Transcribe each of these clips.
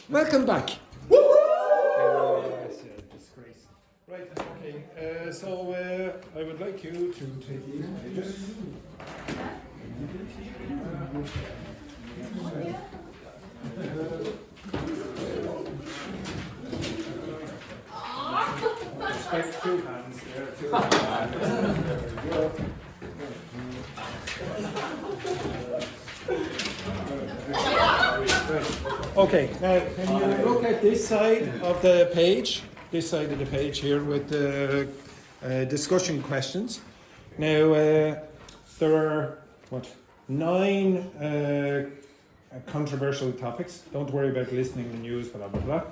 Welcome back. Yes, disgrace. Right, okay. So I would like you to take these pages. Respect 2 hands there, 2 hands. There we go. Okay, now can you look at this side of the page? This side of the page here with the discussion questions. Now there are 9 controversial topics. Don't worry about listening to news, blah blah blah.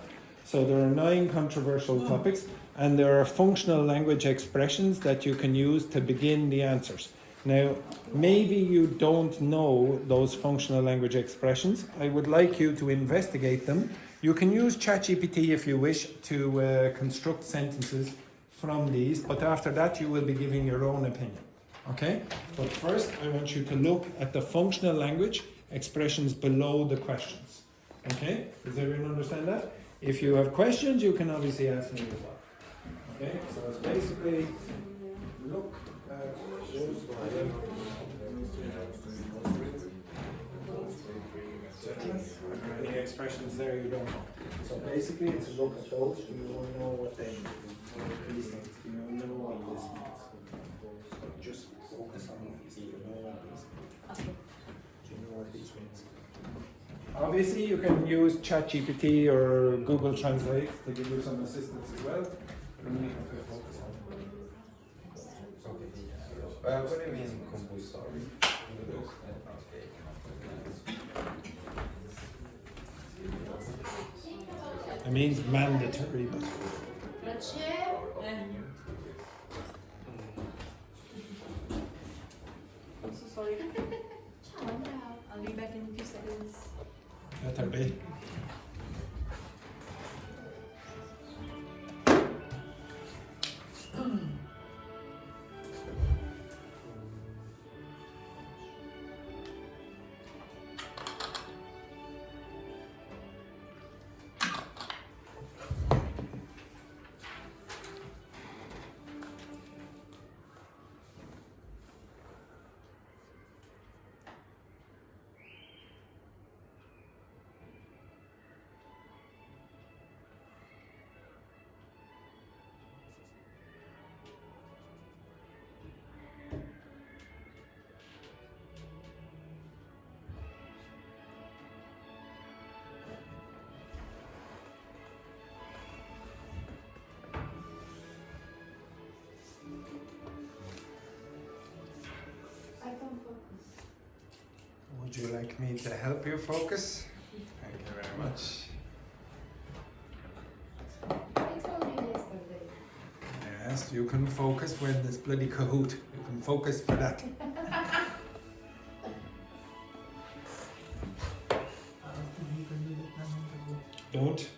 So there are 9 controversial topics, and there are functional language expressions that you can use to begin the answers. Now, maybe you don't know those functional language expressions. I would like you to investigate them. You can use ChatGPT if you wish to construct sentences from these, but after that you will be giving your own opinion. Okay? But first I want you to look at the functional language expressions below the questions. Okay? Does everyone understand that? If you have questions, you can obviously ask me as well. Okay? So it's basically look at any expressions there you don't know. So basically it's a look at those. Do you know what they mean? These things. Do you know what this means? So just focus on these. Do you know what these mean? Do you know what these means? Obviously you can use ChatGPT or Google Translate to give you some assistance as well. You only have to focus on what do you mean compulsory? it means mandatory, but La chair. I'm so sorry. I'll be back in a few seconds. better be. I don't focus. Would you like me to help you focus? Thank you very much. I told you yesterday. Yes, you can focus when there's bloody Kahoot. You can focus for that. Don't.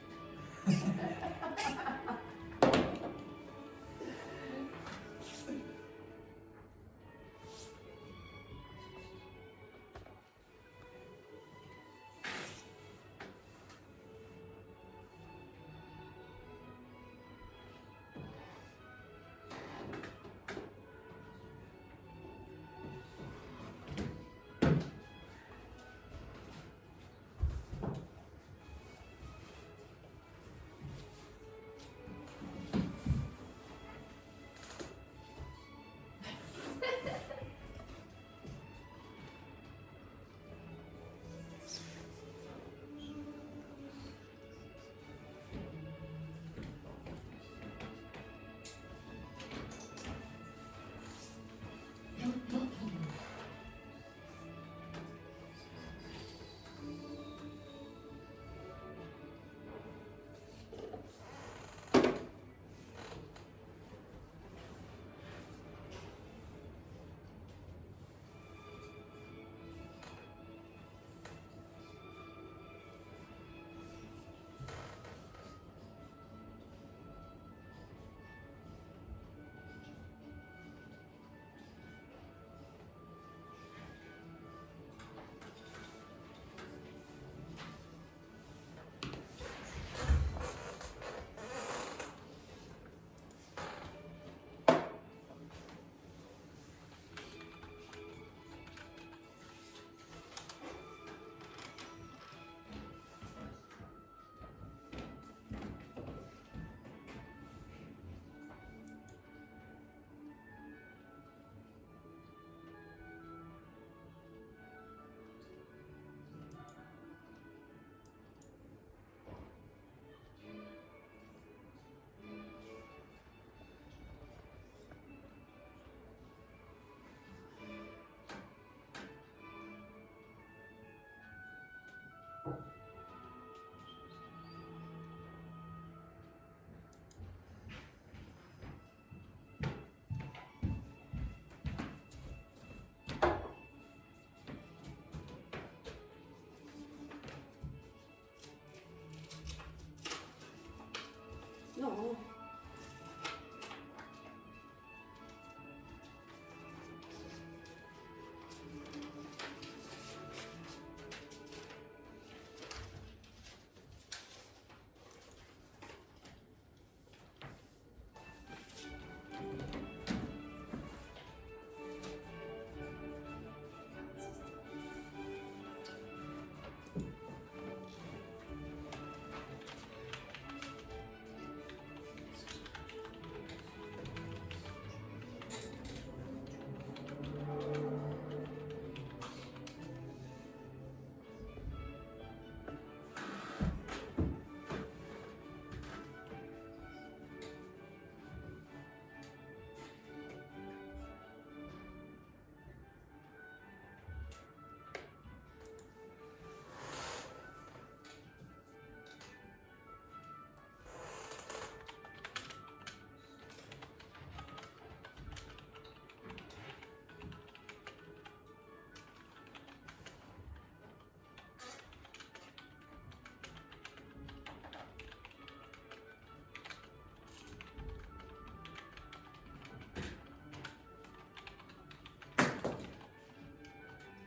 No.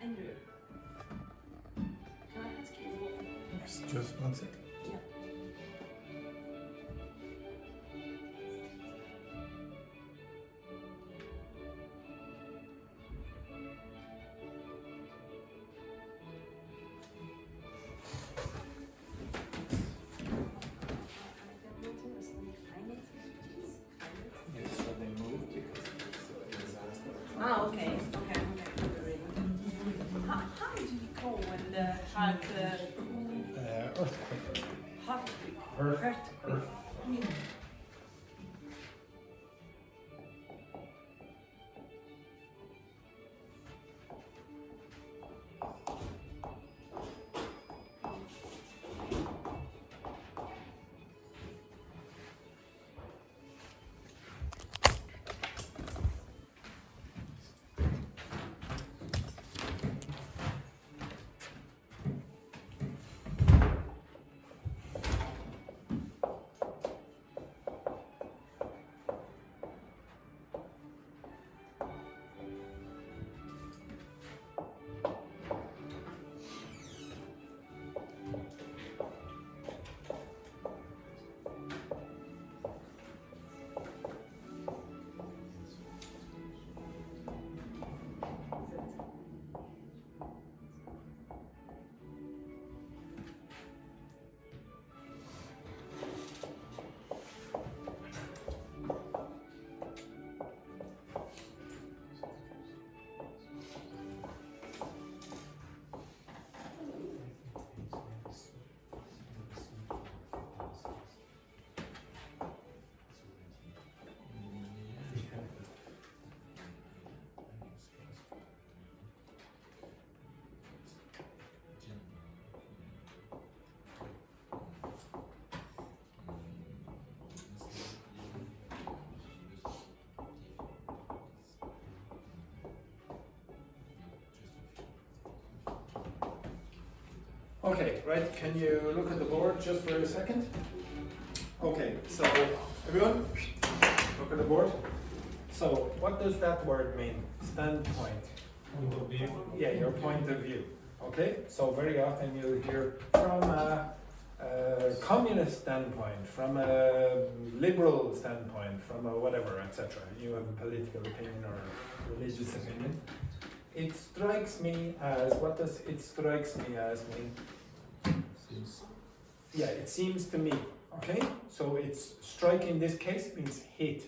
Andrew, can I ask you what? Yes, just 1 second. Yeah. Yes, so they moved because it's a disaster. Ah, okay. How do you call when the heart Earthquake. earthquake? Okay, right, can you look at the board just for a second? Okay, so everyone, look at the board. So what does that word mean? Standpoint. Point of view. Yeah, your point of view. Okay, so very often you hear from a communist standpoint, from a liberal standpoint, from a whatever, etc. You have a political opinion or a religious opinion. It strikes me as, what does it strikes me as mean? Yeah, it seems to me, okay? So it's strike in this case means hit.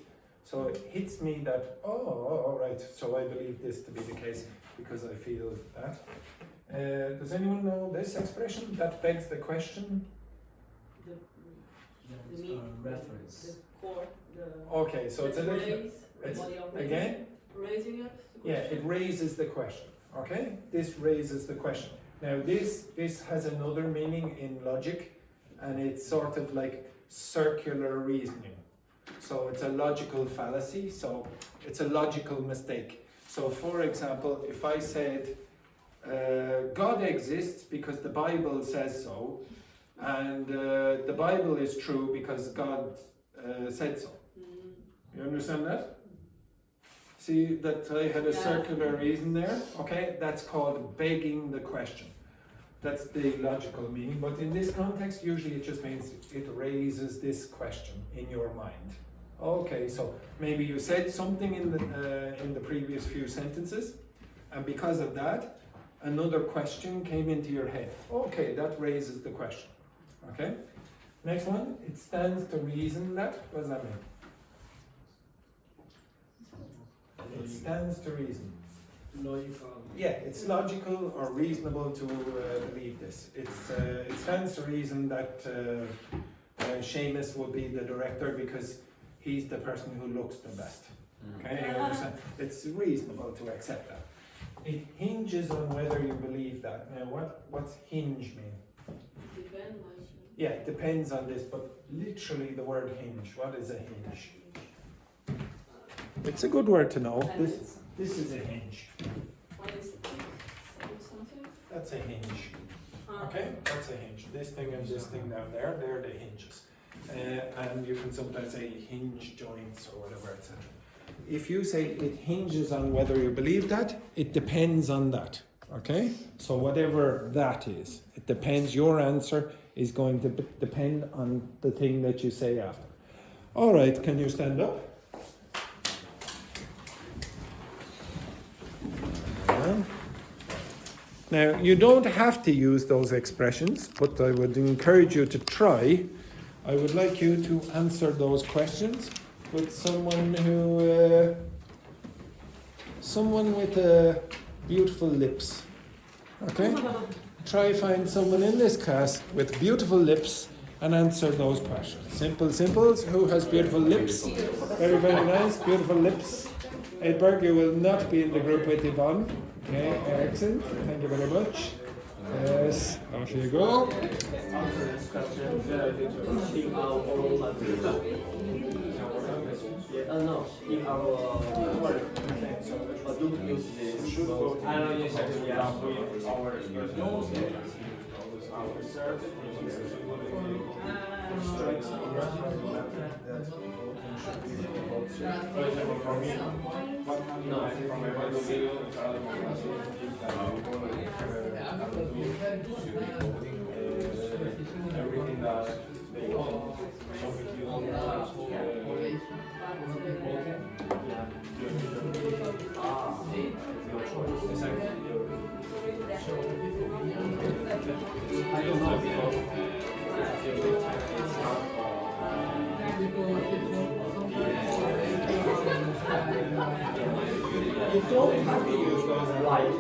So it hits me that, all right, so I believe this to be the case because I feel that. Does anyone know this expression? That begs the question. The meat, reference. the core, the Okay, so it's a little, raise, it's, body of again, raising up. yeah, it raises the question, okay? This raises the question. Now this has another meaning in logic, and it's sort of like circular reasoning. So it's a logical fallacy, so it's a logical mistake. So for example, if I said, God exists because the Bible says so, and the Bible is true because God said so. You understand that? See that I had a circular reason there? Okay, that's called begging the question. That's the logical meaning, but in this context, usually it just means it raises this question in your mind. Okay, so maybe you said something in the previous few sentences, and because of that, another question came into your head. Okay, that raises the question. Okay? Next one, it stands to reason that. What does that mean? It stands to reason. Logical. Yeah, it's logical or reasonable to believe this. It stands to reason that Seamus will be the director because he's the person who looks the best. Okay, you understand? It's reasonable to accept that. It hinges on whether you believe that. Now, what's hinge mean? Depend. Yeah, it depends on this, but literally the word hinge. What is a hinge? It's a good word to know. This is a hinge. What is something? That's a hinge. Okay, that's a hinge. This thing and this thing down there, they're the hinges. And you can sometimes say hinge joints or whatever, etc. If you say it hinges on whether you believe that, it depends on that. Okay? So whatever that is, it depends. Your answer is going to depend on the thing that you say after. All right, can you stand up? Now, you don't have to use those expressions, but I would encourage you to try. I would like you to answer those questions with someone with beautiful lips. Okay? Try find someone in this class with beautiful lips and answer those questions. Simple simples. Who has beautiful lips? Very, very nice. Beautiful lips. Edberg, you will not be in the group with Yvonne. Okay, excellent. Thank you very much. Yes, off you go. No, in our work, do use this. I don't use it. Yeah, For example, for me, from my point of view, everything that they want. So if you don't have your choice. I don't know because it's hard you don't have to use those right.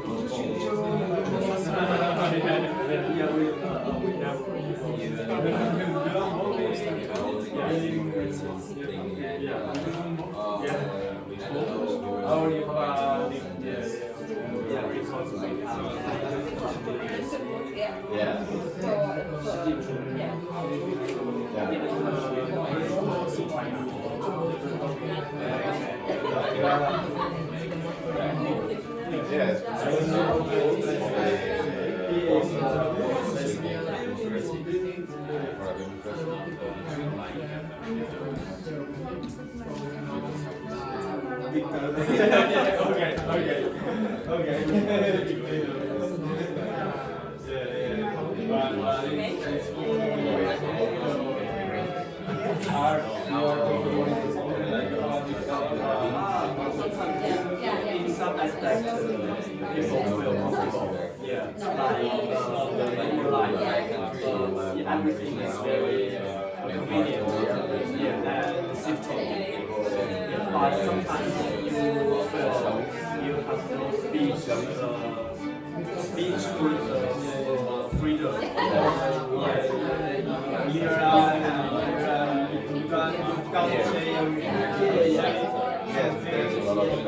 Yes. In some aspects, people feel comfortable. Yeah, everything is very convenient. And safety. But sometimes you feel you have no speech with freedom. You can't say yes, there's a lot of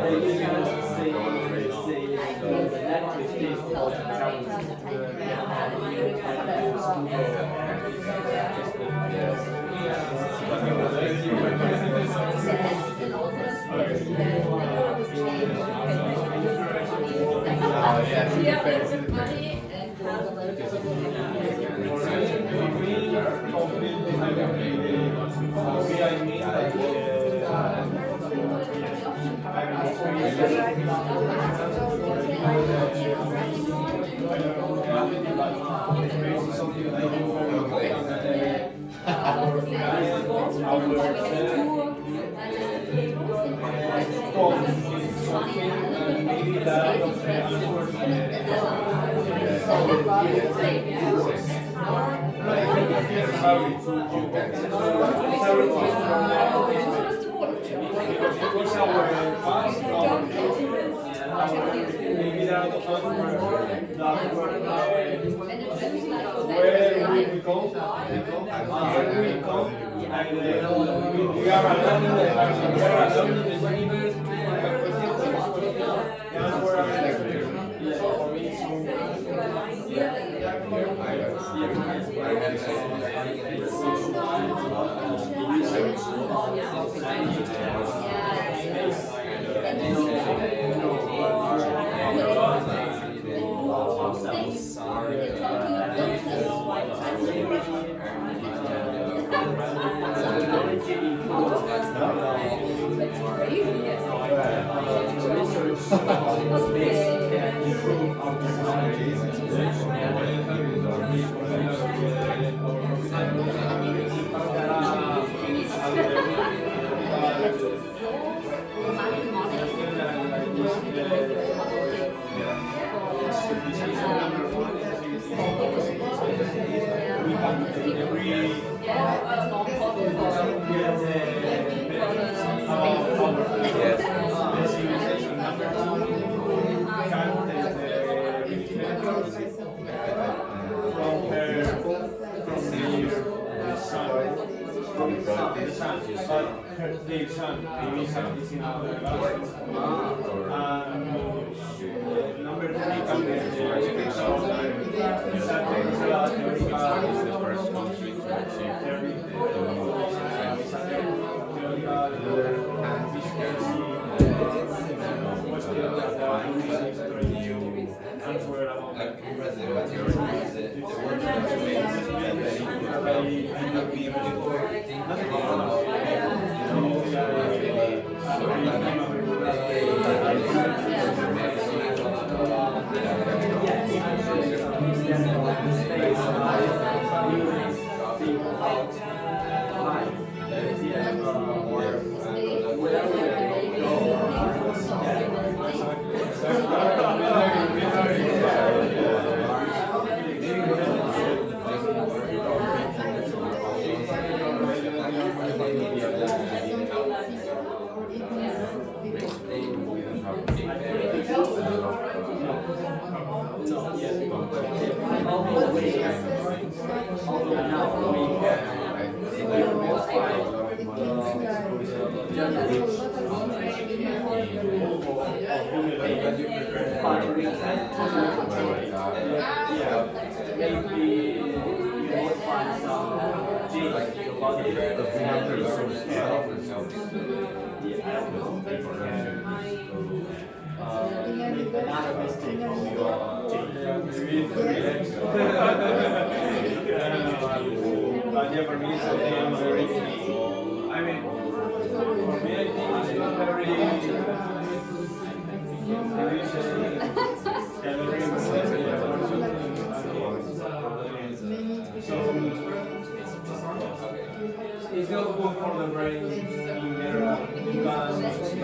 It's not good for the brain in general because you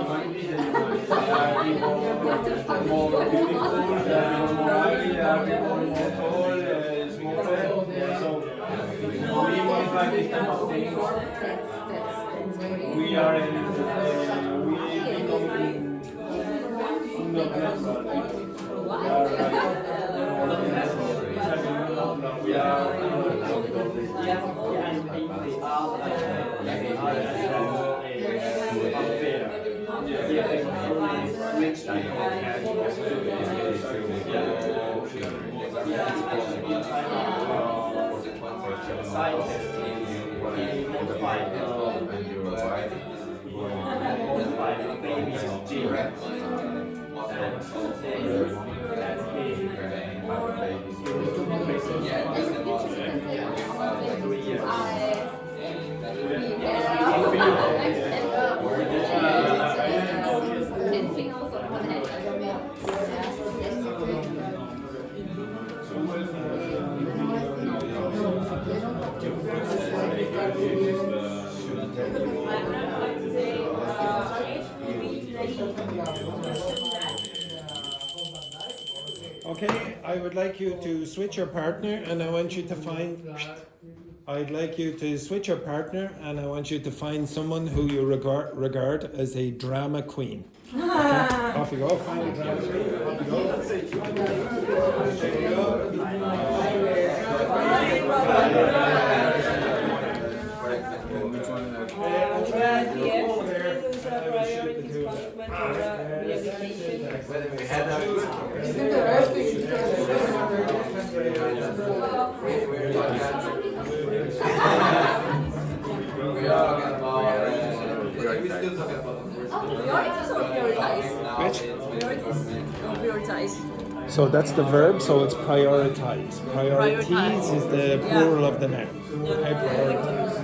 might be the there are people more beautiful, there are more ugly, there are people more tall, smaller. So we modify this kind of things. We are in, we become not natural. We are Okay, I would like you to switch your partner and I want you to find. I'd like you to switch your partner and I want you to find someone who you regard as a drama queen. Okay, off you go, find a drama queen. Off you go. There you go. Which one? Prioritize. So that's the verb, so it's prioritize. Priorities is the plural of the noun. Okay, prioritize.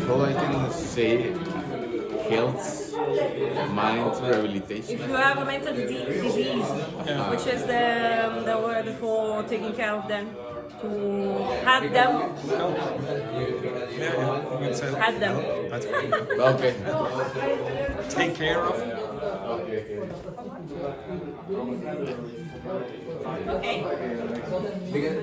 How I can say health, mind rehabilitation. If you have a mental disease, which is the word for taking care of them, to have them, have them. That's fine. Okay. Take care of. Okay. Because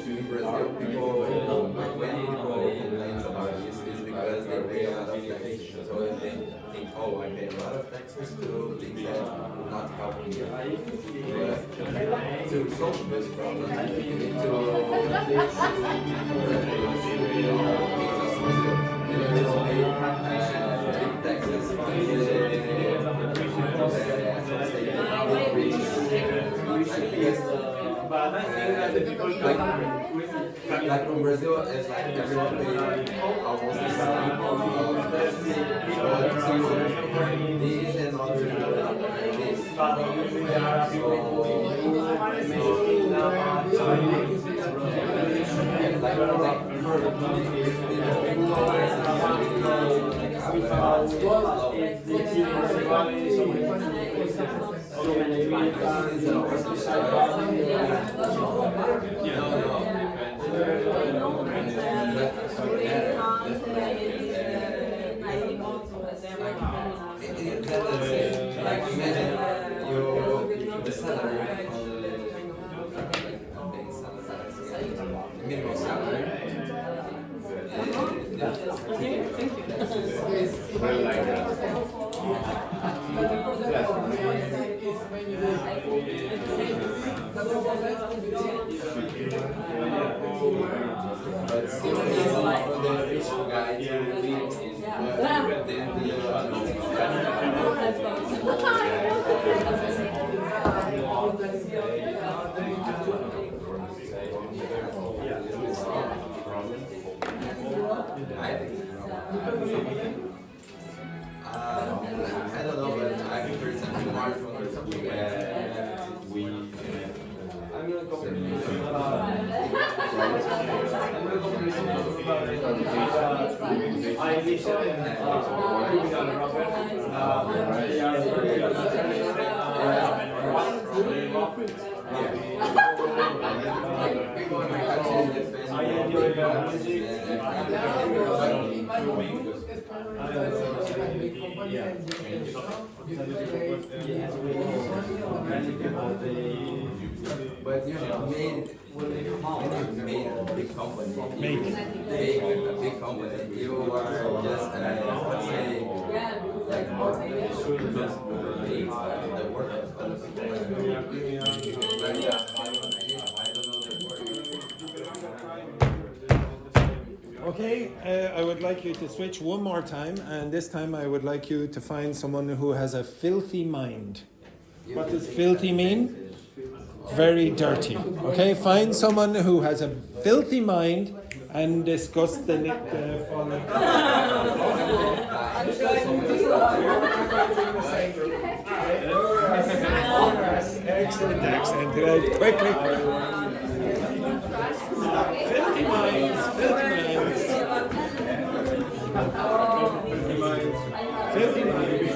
in Brazil, people, when people complain about this, is because they pay a lot of taxation. So they think, oh, I pay a lot of taxes to things that will not help me. But to solve this problem, you need to taxes on like in Brazil, it's like everyone pay almost the same. These and not this. Like imagine the salary minimum salary. But still easy for the rich guy to live than the I don't know, but I prefer something more fun or something where we I enjoy the music. But you made a big company. Make a big company. You are just let's say like should just create the workers. Okay, I would like you to switch one more time, and this time I would like you to find someone who has a filthy mind. What does filthy mean? Very dirty. Okay, find someone who has a filthy mind and discuss the following. Excellent, excellent. Quickly. Filthy minds, filthy minds. Filthy minds.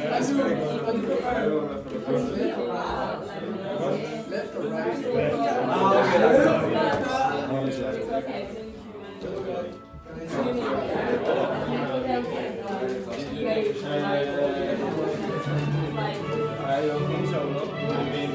That's very good. Left or right? I don't think so, no? I mean,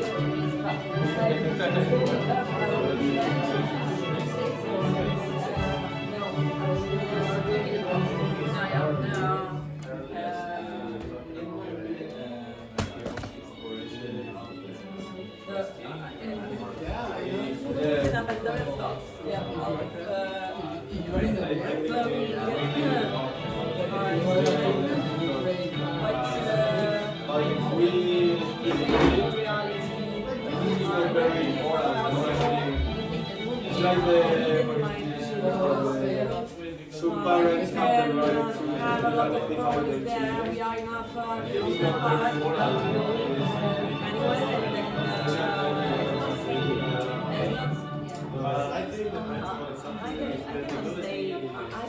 some parents have the right to have a lot of problems there. We are enough I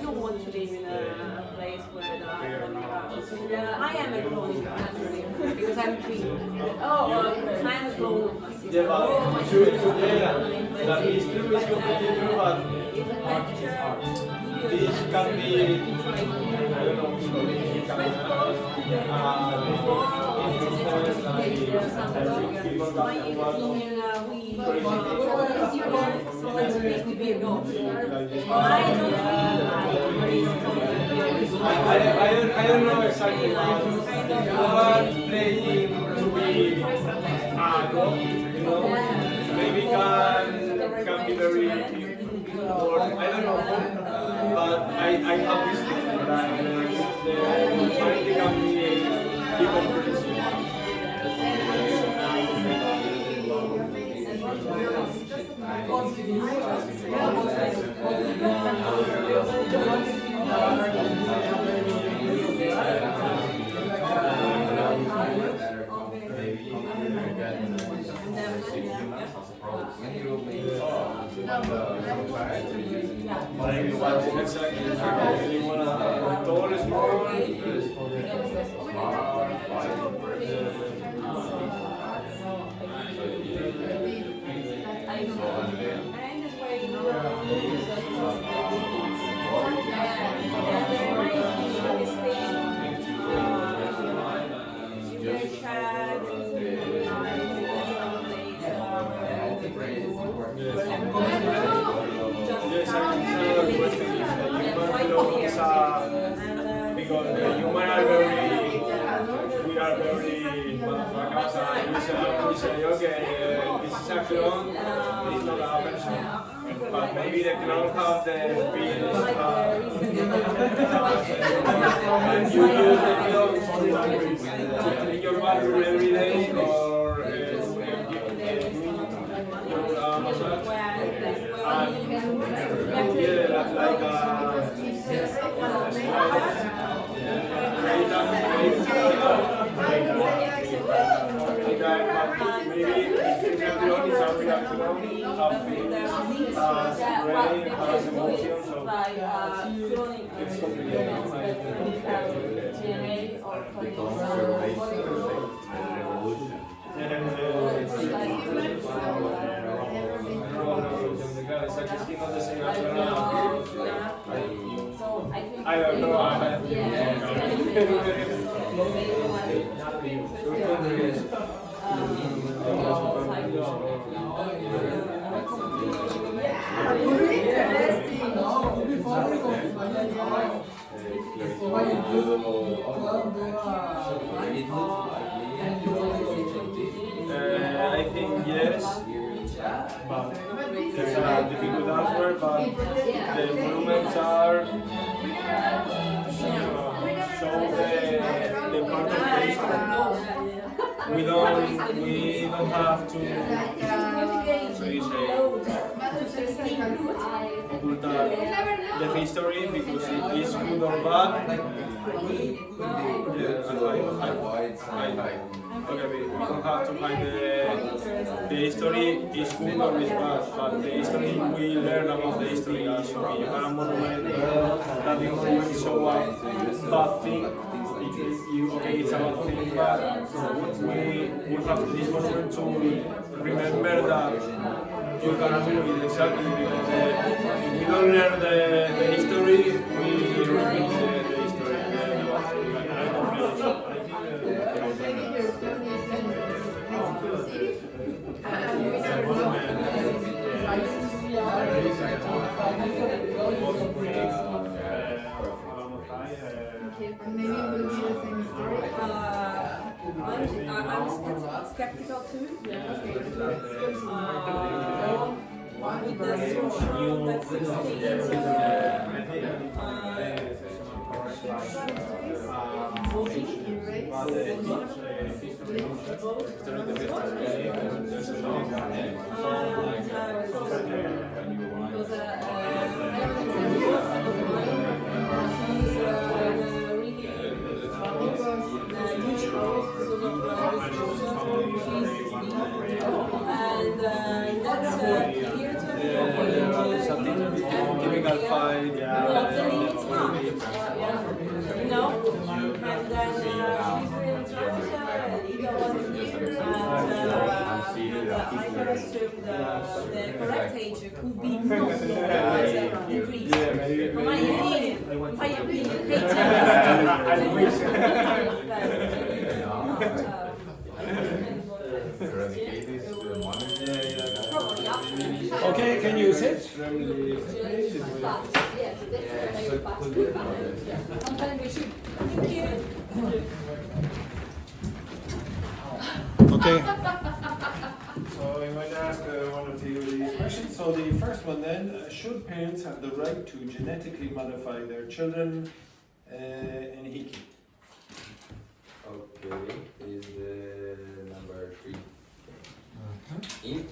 don't want to live in a place where I am a clone naturally because I'm free. Oh, I'm a clone. Yeah, but that is true, it's completely true, but this can be, I don't know, so it can be I don't I don't know exactly, but if you are playing to be maybe can be very, or I don't know, but I have this feeling that the functionality can be comprehensive. Exactly. You want a tall, small, because the human are very, we are very motherfuckers, and we say, okay, this is a clone, it's not a person. But maybe the clone has the feelings, and you use the clone to clean your bathroom every day, or massage. And yeah, that's like maybe the clone is a real clone, have feelings, has brain, has emotions, so it's complicated. DNA or I don't know. I think yes, but it's a difficult answer, but the monuments are show the part of the history. We don't have to ocultar the history because it is good or bad. Okay, we don't have to find the history is good or is bad, but the history we learn about the history. So you have a monument that the monument show a bad thing. Okay, it's a bad thing, but we have this monument to remember that you can do it exactly because if we don't learn the history, we repeat the history. Maybe it will be the same story. I'm skeptical too. With the social that succeeds voting. Chemical fight, No, and then I can assume the correct age could be increased. My opinion, Okay, can you sit? extremely creative way. Yes, that's Yeah, what I could pass. be another. Sometimes we should. Thank you. Okay. So I'm going to ask one or two of these questions. So the first one then, should parents have the right to genetically modify their children in Hiki? Okay, is the number 3. In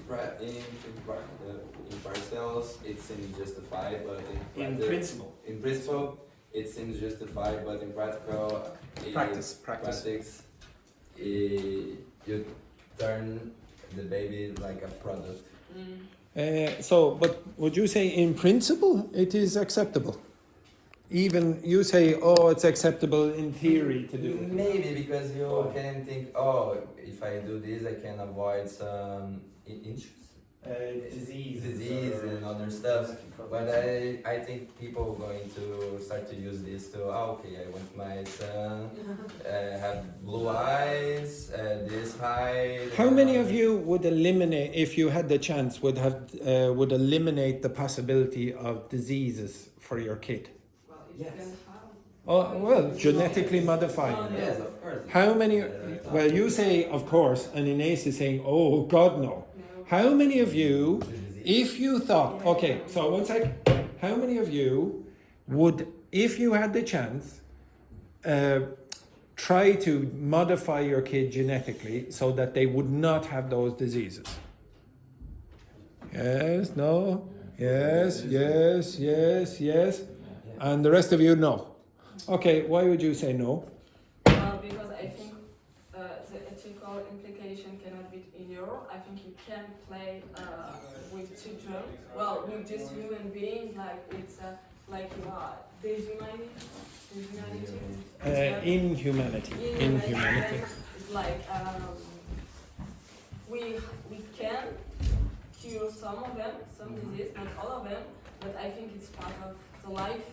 parcels, it seems justified, but In principle. in principle, it seems justified, but in practical, Practice. You turn the baby like a product. But would you say in principle it is acceptable? Even you say, oh, it's acceptable in theory to do it. Maybe because you can think, oh, if I do this, I can avoid some issues. Disease and other stuff, but I think people are going to start to use this to, okay, I want my son have blue eyes, this height. How many of you would eliminate, if you had the chance, would eliminate the possibility of diseases for your kid? Yes. Oh, well, genetically modifying. Yes, of course. How many? Well, you say of course, and Inés is saying, oh God, no. How many of you, if you thought, okay, so one sec, how many of you would, if you had the chance, try to modify your kid genetically so that they would not have those diseases? Yes, no, yes, yes, yes, yes, and the rest of you, no. Okay, why would you say no? Well, because I think the ethical implication cannot be ignored. I think you can play with children, well, with just human beings, like it's like you are deshumanity. In humanity. It's like we can cure some of them, some disease, not all of them, but I think it's part of the life.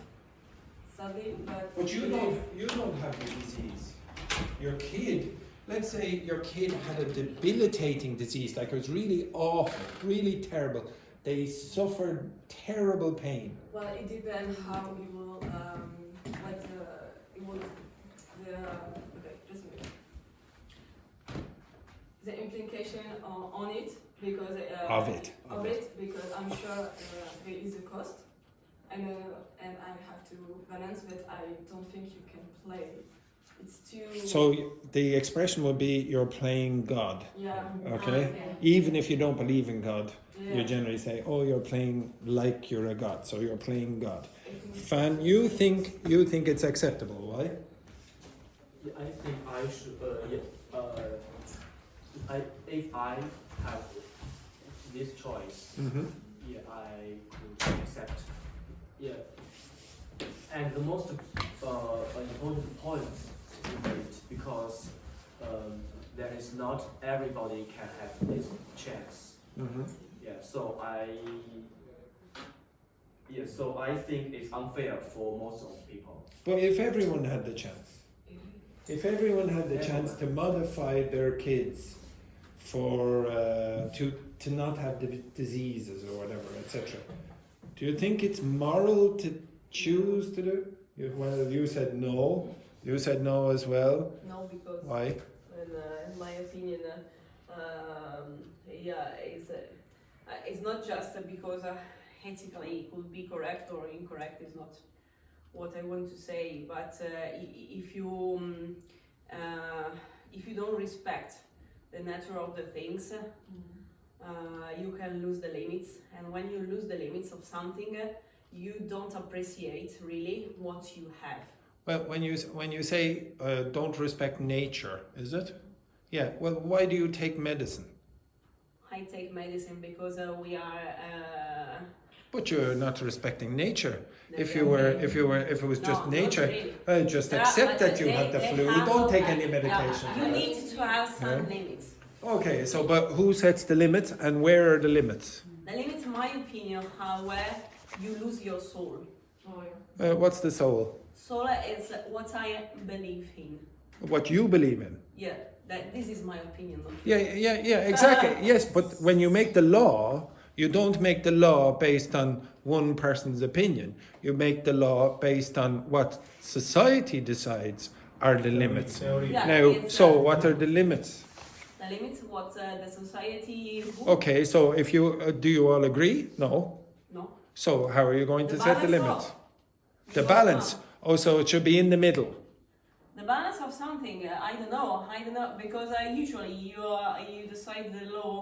Sadly, But you don't have the disease. Your kid, let's say your kid had a debilitating disease, like it was really awful, really terrible. They suffered terrible pain. Well, it depends how you will, okay, just a minute. The implication on it, because Of it. because I'm sure there is a cost, and I have to balance, but I don't think you can play. It's too. So the expression would be you're playing God. Yeah. Okay? Yeah. Even if you don't believe in God, Yeah. you generally say, oh, you're playing like you're a God, so you're playing God. Fan, you think it's acceptable, why? Yeah, I think I should. If I have this choice, yeah, I could accept. Yeah, and the most important point is because there is not everybody can have this chance. Yeah, so I think it's unfair for most of people. But if everyone had the chance, if everyone had the chance to modify their kids for to not have diseases or whatever, etc., do you think it's moral to choose to do? Well, you said no. You said no as well. No, because Why? in my opinion, it's not just because ethically it could be correct or incorrect is not what I want to say, but if you don't respect the nature of the things, you can lose the limits, and when you lose the limits of something, you don't appreciate really what you have. Well, when you say don't respect nature, is it? Yeah. Well, why do you take medicine? I take medicine because we are. But you're not respecting nature. If it was just No, nature, not really. just accept that you have the flu. Don't take any medication. You need to have some limits. Okay, so but who sets the limits and where are the limits? The limits, in my opinion, are where you lose your soul. What's the soul? Soul is what I believe in. What you believe in? Yeah, this is my opinion. Yeah, exactly. Yes, but when you make the law, You don't make the law based on one person's opinion. You make the law based on what society decides are the limits. Yeah, Now, it's, so what are the limits? the limits what the society. Okay, so if you do you all agree? No. No. So how are you going to The set the balance limits? of- The balance. Oh, so it should be in the middle. The balance of something, I don't know, because usually you decide the law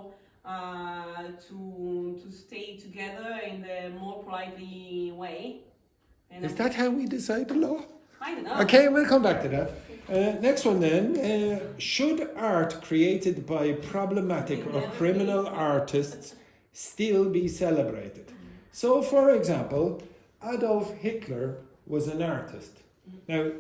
to stay together in the more politely way. And Is that how we decide the law? I don't know. Okay, we'll come back to that. Next one then. Should art created by problematic or criminal artists still be celebrated? So, for example, Adolf Hitler was an artist. Now,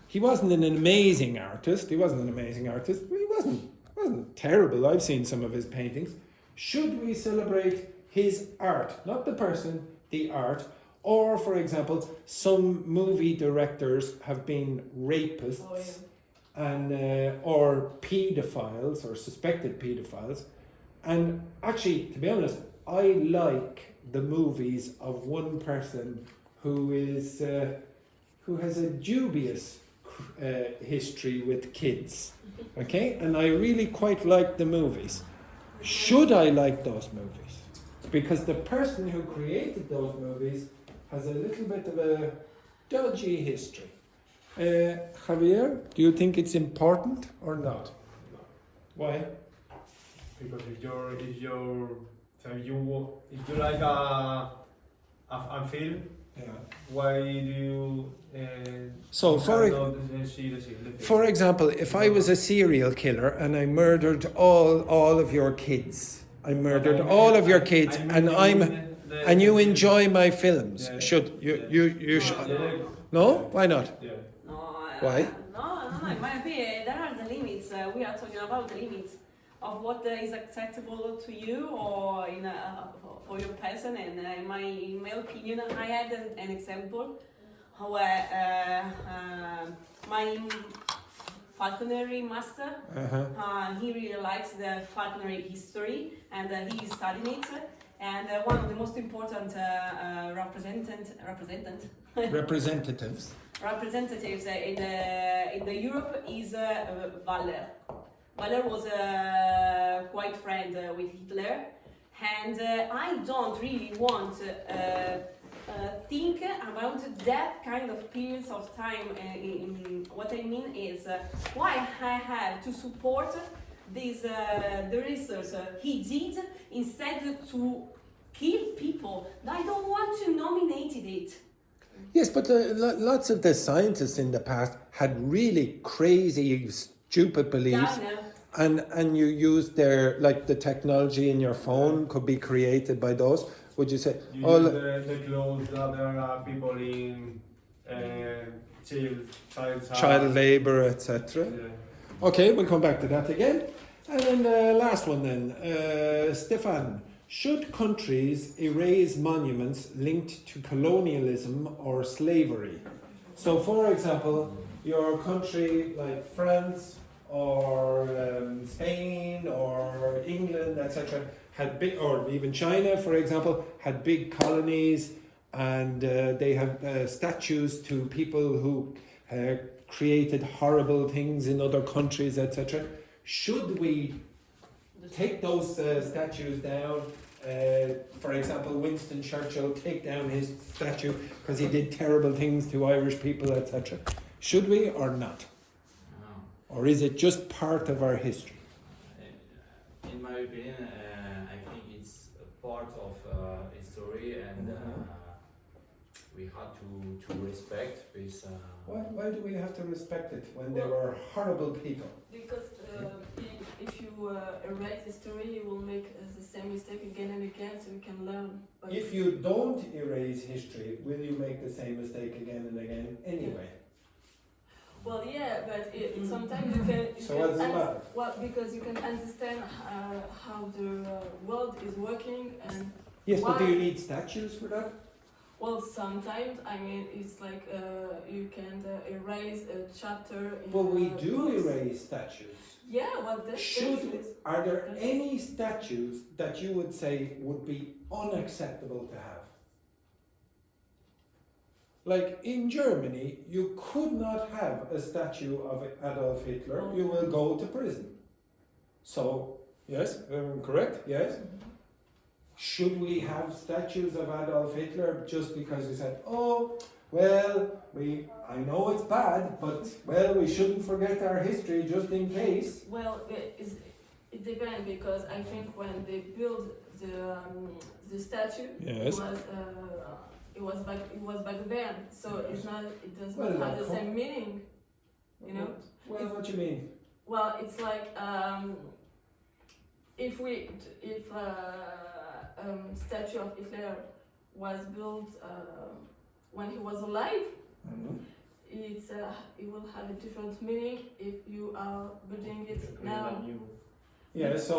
he wasn't an amazing artist. But he wasn't terrible. I've seen some of his paintings. Should we celebrate his art? Not the person, the art. Or, for example, some movie directors have been rapists and or paedophiles or suspected paedophiles. And actually, to be honest, I like the movies of one person who has a dubious history with kids. Okay, and I really quite like the movies. Should I like those movies? Because the person who created those movies has a little bit of a dodgy history. Javier, do you think it's important or not? Why? Because if you like a film, Yeah. why do you? So for example, if I was a serial killer and I murdered all of your kids, and you enjoy my films, should you should? No, why not? Yeah. No, Why? No, in my opinion, there are the limits. We are talking about the limits of what is acceptable to you or for your person. And in my opinion, I had an example where my falconry master, he really likes the falconry history and he is studying it. And one of the most important representatives in the Europe is Waller. Waller was quite friend with Hitler, and I don't really want think about that kind of periods of time. What I mean is why I have to support this the research he did instead to kill people. I don't want to nominate it. Yes, but lots of the scientists in the past had really crazy, stupid beliefs. Yeah, And you use the technology in your phone could be created by those. Would you say? You use the clothes that there are people in child labor, etc. Yeah. Okay, we'll come back to that again. And then the last one then, Stefan. Should countries erase monuments linked to colonialism or slavery? So, for example, your country like France or Spain or England, etc., had big, or even China, for example, had big colonies, and they have statues to people who created horrible things in other countries, etc. Should we take those statues down? For example, Winston Churchill, take down his statue because he did terrible things to Irish people, etc. Should we or not? Or is it just part of our history? In my opinion, I think it's a part of history, and we have to respect this. Why do we have to respect it when they were horrible people? Because if you erase history, you will make the same mistake again and again, so you can learn. But If you don't erase history, will you make the same mistake again and again anyway? well, yeah, but sometimes you can. So what does it matter? Well, because you can understand how the world is working and. Yes, but do why- you need statues for that? Well, sometimes I mean it's like you can erase a chapter. In But we do books. erase statues. Yeah, well, that's Are there any statues that you would say would be unacceptable to have? Like in Germany, you could not have a statue of Adolf Hitler. You will go to prison. So, yes, correct? Yes. Should we have statues of Adolf Hitler just because we said, oh, well, I know it's bad, but, well, we shouldn't forget our history just in case. Well, it depends because I think when they built the statue, Yes. it was back then, so it's not. It does Well, not have the same meaning, you know. Well, what do you mean? Well, it's like if statue of Hitler was built when he was alive, it will have a different meaning if you are building it now. Yeah, so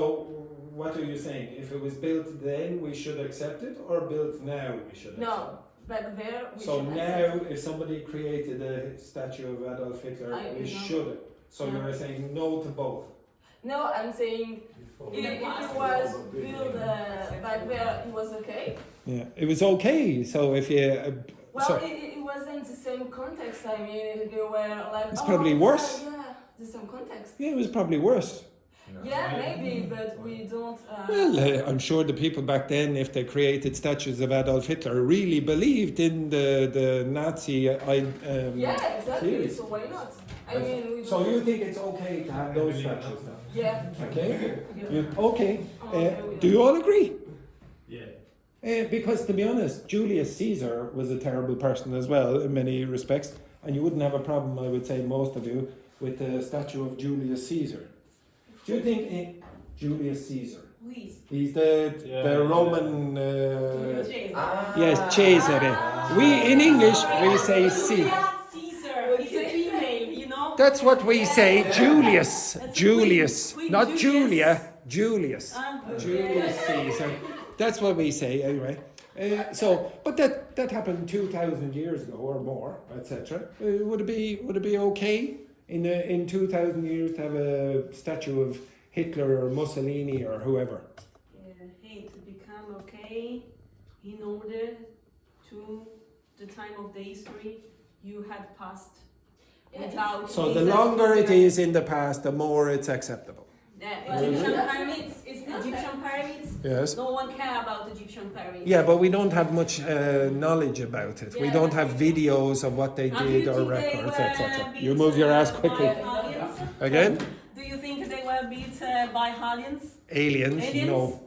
what are you saying? If it was built then, we should accept it, or built now, we should accept it? No, back there. We So should now, accept it. if somebody created a statue of Adolf Hitler, I we know. should. So No. you're saying no to both? No, I'm saying if it was built back there, it was okay. Yeah, it was okay. So if you, Well, so it wasn't the same context. I mean, they were like. It's probably worse. Yeah, the same context. yeah, it was probably worse. Yeah, maybe, but we don't. Well, I'm sure the people back then, if they created statues of Adolf Hitler, really believed in the Nazi. Yeah, exactly. theories. So why not? I mean, we So don't. you think it's okay to have those statues now? Yeah. Okay. Yeah. Okay. I'm okay with Do that. you all agree? Yeah. Because to be honest, Julius Caesar was a terrible person as well in many respects, and you wouldn't have a problem, I would say, most of you, with the statue of Julius Caesar. Do you think Julius Caesar? Please. He's the Roman. Yes, Ah. Cesare. We in English we say Caesar. Caesar. It's a female, you know. That's what we say. Julius. That's a Julius, queen not Julius. Julia. Julius. Okay. Julius Caesar. That's what we say anyway. But that happened 2,000 years ago or more, etc. Would it be okay in 2,000 years to have a statue of Hitler or Mussolini or whoever? Hey, to become okay in order to the time of the history you had passed without. So the longer it is in the past, the more it's acceptable. Egyptian pyramids. It's Egyptian pyramids. Yes. No one care about Egyptian pyramids. Yeah, but we don't have much knowledge about it. We Yeah, don't but- have videos of what they And did do or you think they records, were etc. beat, You move your ass by quickly. aliens? Again? Do you think they were beat by aliens? Aliens? Aliens?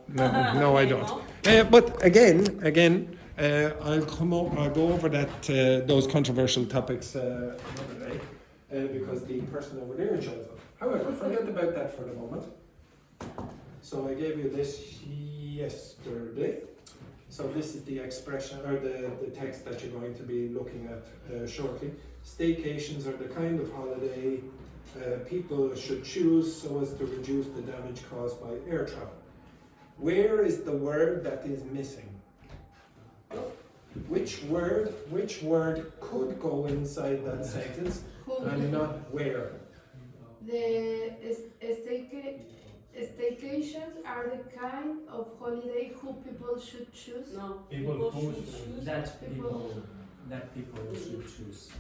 No, I don't. But again, I'll go over those controversial topics another day because the person over there chose them. However, forget about that for the moment. So I gave you this yesterday. So this is the expression or the text that you're going to be looking at shortly. Staycations are the kind of holiday people should choose so as to reduce the damage caused by air travel. Where is the word that is missing? Which word could go inside that sentence and not where? The staycations are the kind of holiday who people should choose. No. People who should choose. that People. people should choose.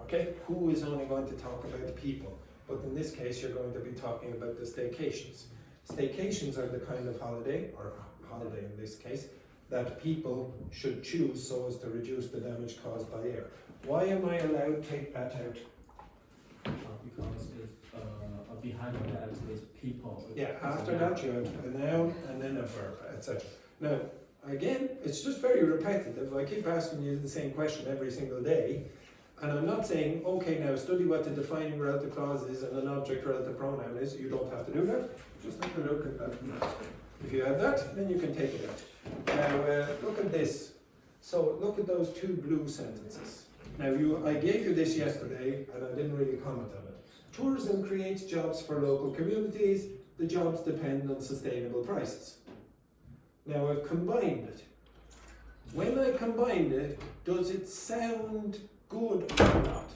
Okay, who is only going to talk about people, but in this case you're going to be talking about the staycations. Staycations are the kind of holiday, or holiday in this case, that people should choose so as to reduce the damage caused by air. Why am I allowed to take that out? Because it's behind that is people. Yeah, after that you have a noun and then a verb, etc. Now, again, it's just very repetitive. I keep asking you the same question every single day. And I'm not saying, okay, now study what the defining relative clause is and an object relative pronoun is. You don't have to do that. You just have to look at that. If you have that, then you can take it out. Now, look at this. So, look at those two blue sentences. Now, I gave you this yesterday, and I didn't really comment on it. Tourism creates jobs for local communities. The jobs depend on sustainable prices. Now, I've combined it. when I combined it, does it sound good or not?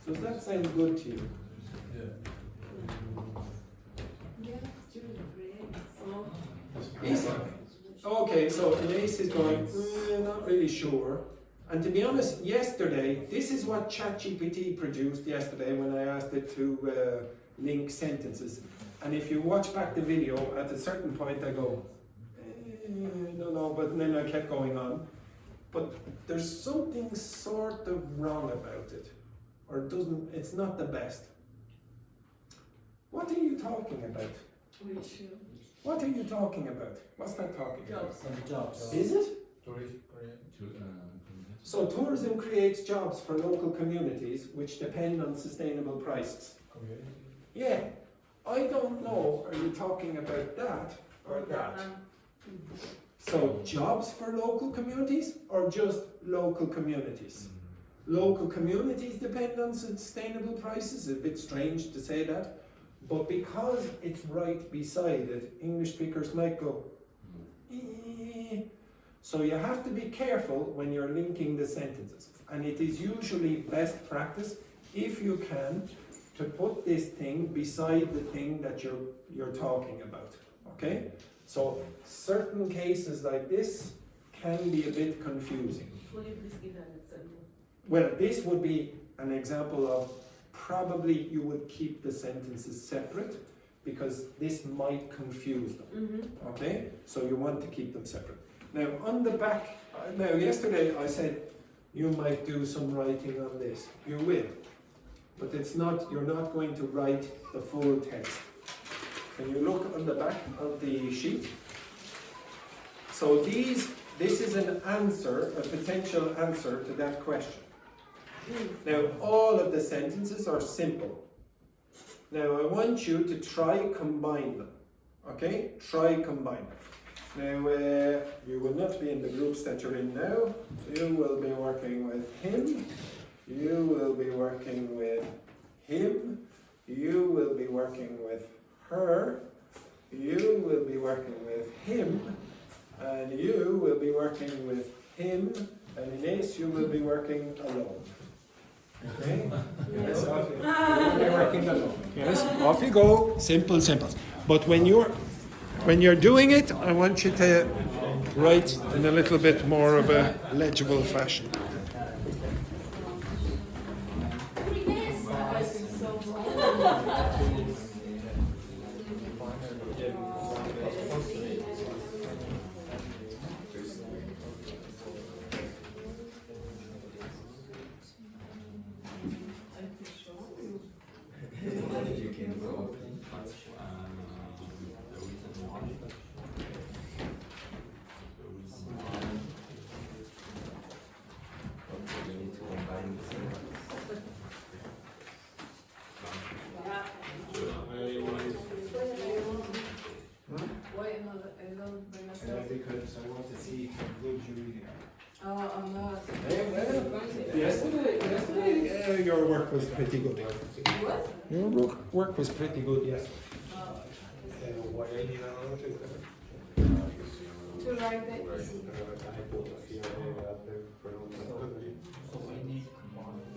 Does that sound good to you? Is it? Okay, so Elise is going, not really sure. And to be honest, yesterday, this is what ChatGPT produced yesterday when I asked it to link sentences. And if you watch back the video, at a certain point I go, I don't know, but then I kept going on. But there's something sort of wrong about it. Or it's not the best. What are you talking about? What are you talking about? What's that talking about? Jobs. Is it? So tourism creates jobs for local communities which depend on sustainable prices. Yeah, I don't know, are you talking about that or that? So jobs for local communities or just local communities? Local communities depend on sustainable prices, a bit strange to say that, but because it's right beside it, English speakers might go, eh. So you have to be careful when you're linking the sentences. And it is usually best practice, if you can, to put this thing beside the thing that you're talking about. Okay? So certain cases like this can be a bit confusing. Will you please give an example? Well, this would be an example of probably you would keep the sentences separate because this might confuse them. Okay? So you want to keep them separate. Now on the back, now yesterday I said you might do some writing on this. You will. But it's not, you're not going to write the full text. Can you look on the back of the sheet? So this is an answer, a potential answer to that question. Now all of the sentences are simple. Now I want you to try combine them. Okay? Try combine them. Now, you will not be in the groups that you're in now. You will be working with him. You will be working with him. You will be working with her. You will be working with him. And you will be working with him. And Inés, you will be working alone. Okay? Yes, off you go. You will be working alone. Yes, off you go. Simple, simple. But when you're doing it, I want you to write in a little bit more of a legible fashion. You can go. Because I want to see how good you really are. Oh, I'm not. Yesterday, your work was pretty good. What? Your work was pretty good, yes. To write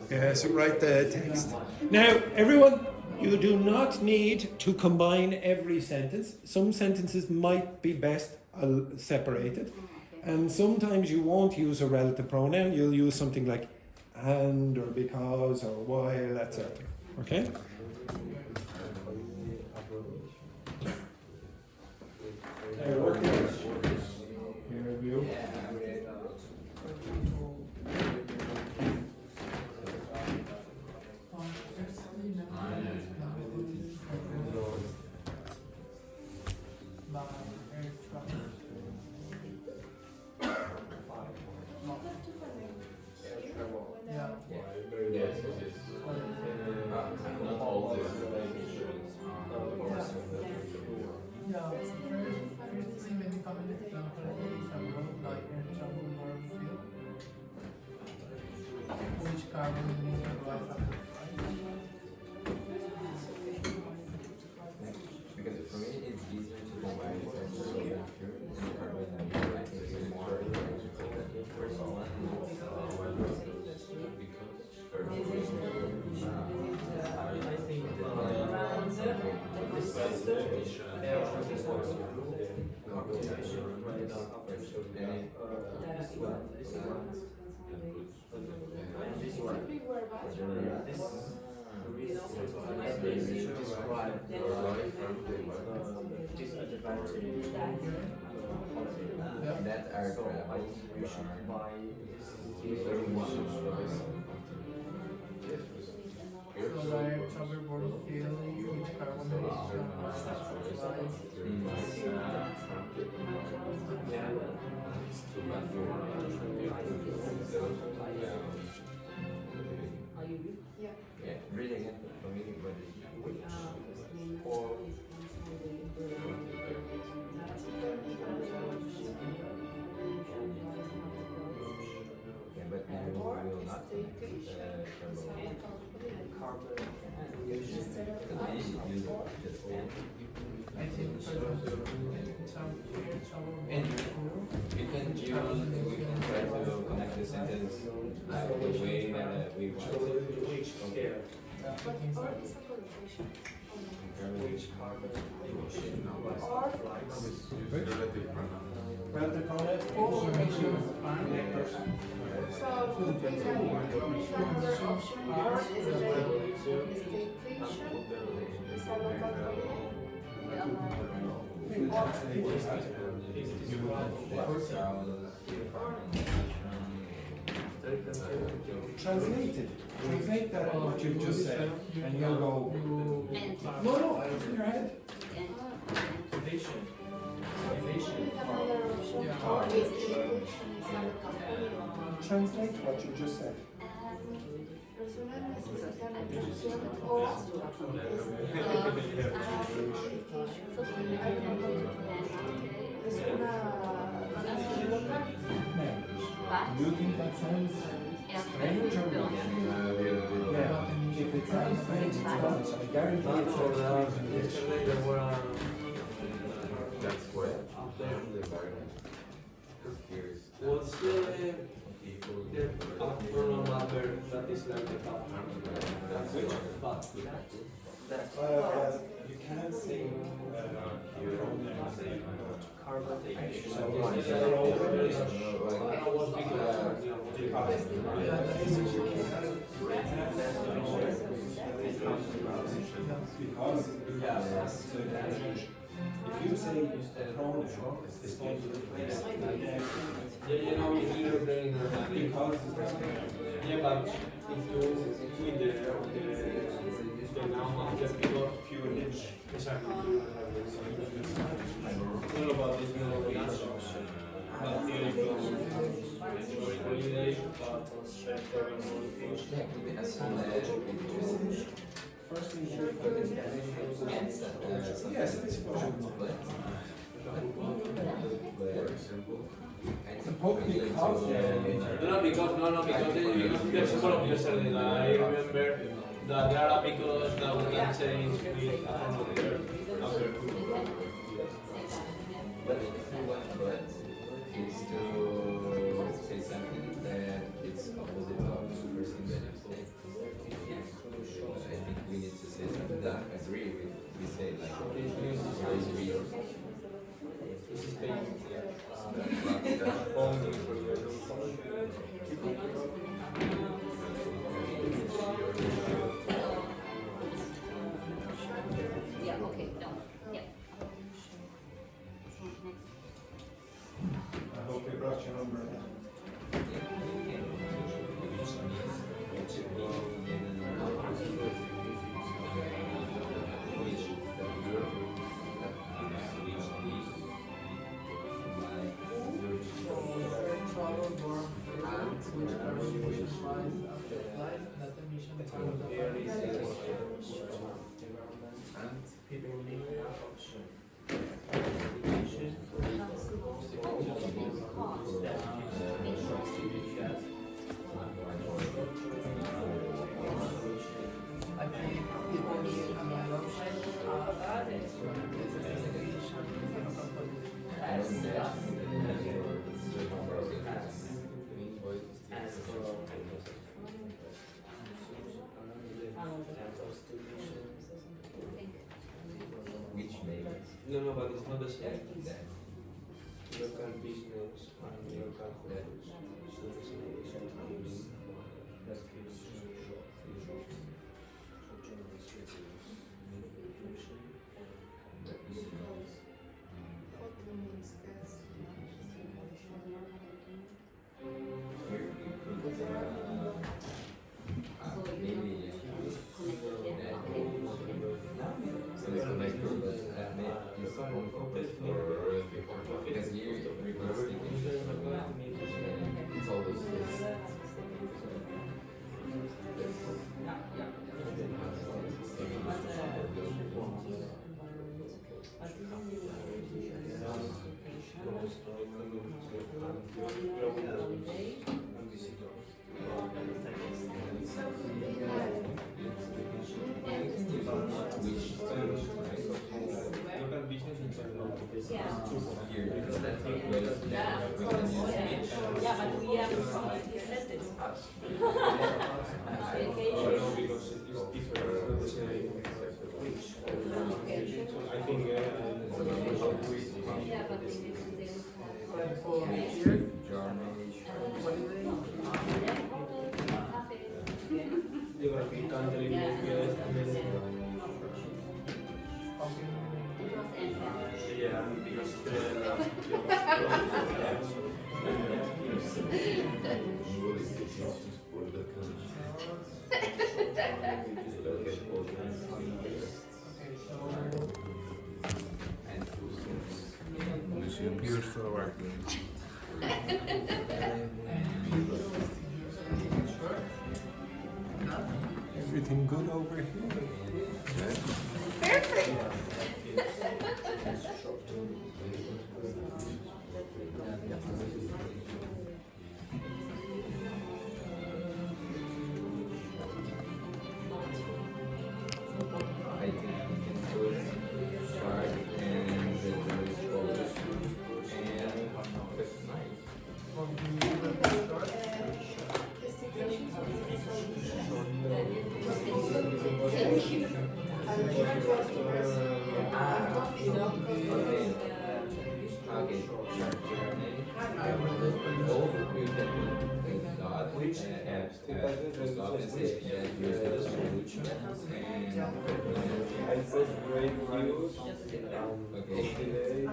the So write the text. Now, everyone, you do not need to combine every sentence. Some sentences might be best separated. And sometimes you won't use a relative pronoun. You'll use something like and or because or while, etc. Okay? Review. Because for me, it's easier to combine it as a carbon and I think it's more This one. This describe disadvantage. That aircraft You should buy So by October born field, which carbon Yeah, read again for me what is or yeah, but you will not carbon. I think for some periods And we can try to connect the sentence like the way that we want. Yeah. Which carbon Well, the pronoun So we can another option or staycation is a local Translate that what you just said, and you'll go. No, it's in your head. Relation. another option or staycation is a local Translate what you just said. Personas necesitan atención o es una canción local. Do you think that sounds strange or not? Yeah. If it sounds strange, it's Spanish. I guarantee it sounds strange in English. Yesterday there were That's what the environment. what's the pronoun matter that is like the but. You can't say pronouns Carbon. So if you say a pronoun is going to replace You know, if you're brain, because yeah, but if you put the noun after people, fewer niche. exactly. All about this holiday, but Firstly, yes, I suppose. Because there's a lot of yesterday. I remember that there are because that we can change with after. But if you want but it's to say something that it's opposite of the first thing that you say. I think we need to say something that agree with. We say like what is real. This is the Yeah, okay, no, yeah. Next. I hope you brought your number. Which makes no, but it's not the same. that Local business and local here because that's the way we can use speech. Yeah, but we have to test it. No, because it's different. I think Yeah, but we need to For then. here, geography, country, guest, yeah, because You're still working. Everything good over here? I think we can put shark and there is focus and that's nice. Okay, shark journey. Oh, we can put dot and stop and say that use this root I said great news. okay. Today,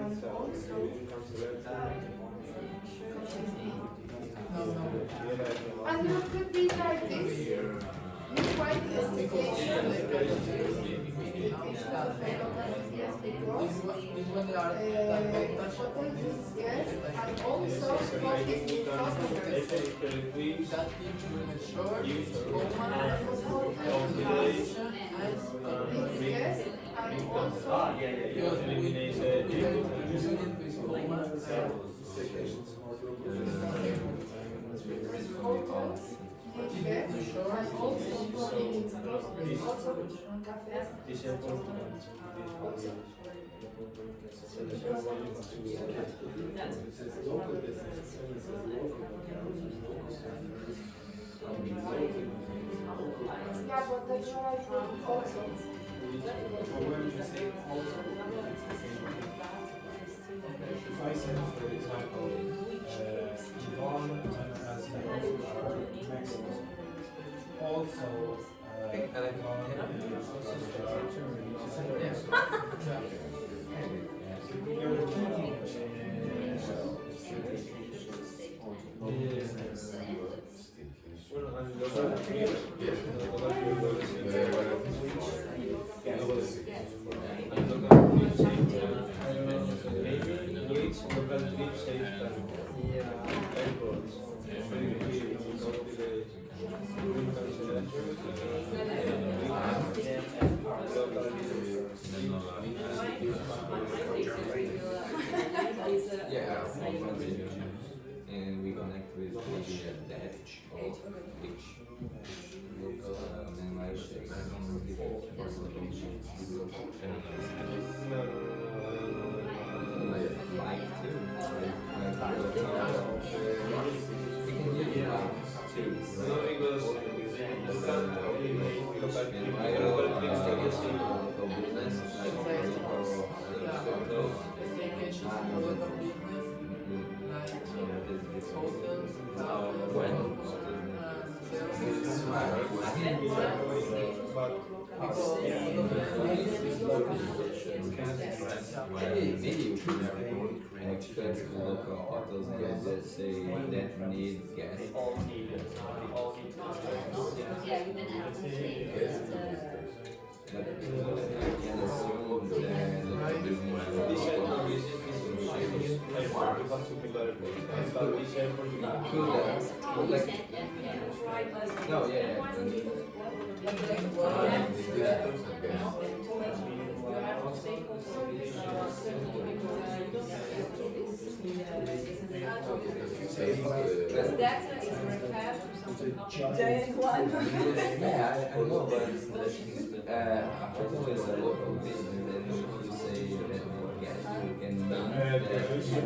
And you could be like this. You find the staycation like that. Hotel means guest and also coffee means customers. that gives you a short, Means guest and also hotels means guest and also coffee means customers. Also cafes. Yeah, but that's what I think also. If I said, for example, Yvonne as Mexico, also you're repeating Yeah, and we connect with maybe a dash or H. And like like too. We can use like too. No, because maybe you should expect local hotels that say that need gas. Yeah, you can add the guest. But I can assume that the business no, yeah. That is referred to something giant one. Yeah, I know, but a hotel is a local business, and you say that in the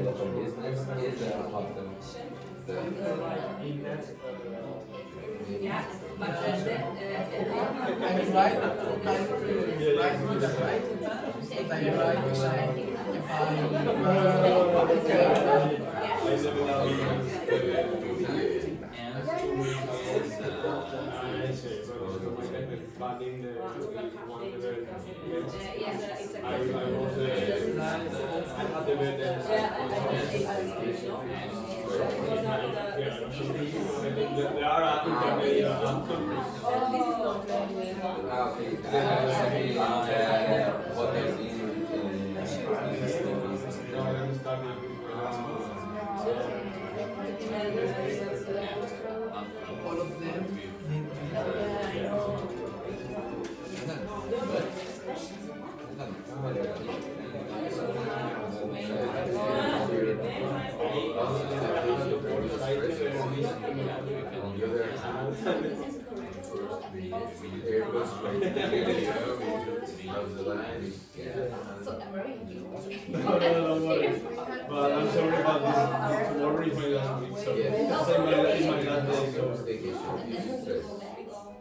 local business is about the Yeah, but I'm right. I'm right with the right. But I'm right But in the one level, yes, it's a I was I had the bed there are intermediate what they're in all of them need So American. But I'm sorry about this. Tomorrow is my last week, so it's my last day. So.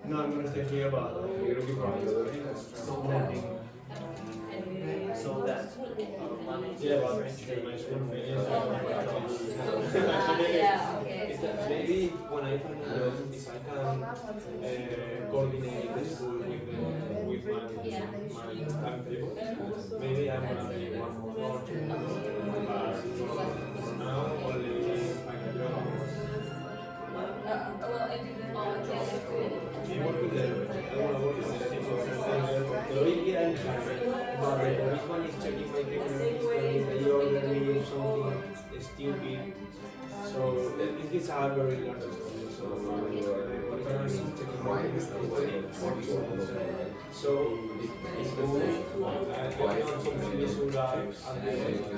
No, I'm gonna stay here, but I'm looking for another thing. So that Yeah, but my school finished. Yeah, okay. It's that maybe when I find a job, if I can coordinate the school with my timetable, maybe I'm gonna be one more or two months. But for now, only find a job. Well, I didn't I work with I wanna work with the team of the week and but this one is checking my paper, they order me something stupid. So this is a very large study. So what I is checking my paper. So it's good. I know something is so that